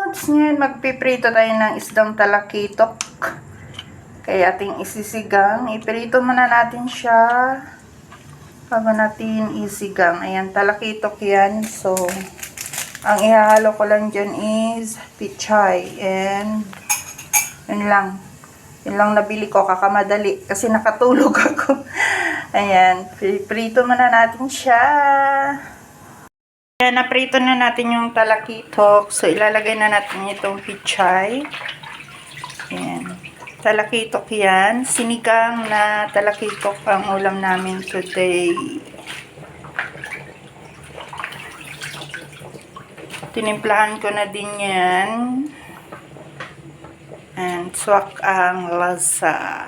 lods! Ngayon magpiprito tayo ng isdang talakitok. Kaya ating isisigang. Iprito muna natin siya bago natin isigang. Ayan, talakitok yan. So, ang ihahalo ko lang dyan is pichay. And, yun lang. Yun lang nabili ko, kakamadali. Kasi nakatulog ako. Ayan, prito muna natin siya. Ayan, naprito na natin yung talakitok. So, ilalagay na natin itong pichay. Ayan. Talakitok yan. Sinigang na talakitok ang ulam namin today. Tinimplahan ko na din yan. And swak ang lasa.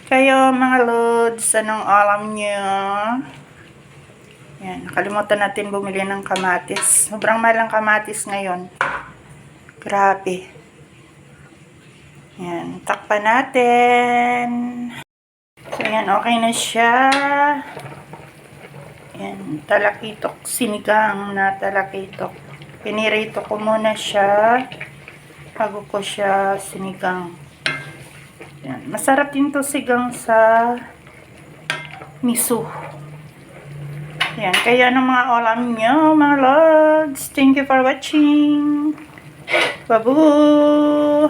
Kayo mga lods, anong alam nyo? Yan, nakalimutan natin bumili ng kamatis. Sobrang mahal ang kamatis ngayon. Grabe. Yan, takpan natin. So, yan, okay na siya. Yan, talakitok. Sinigang na talakitok. Pinirito ko muna siya bago ko siya sinigang. Yan, masarap din to sigang sa miso. Yan, kaya ng mga ulam nyo, mga lods. Thank you for watching. Babu!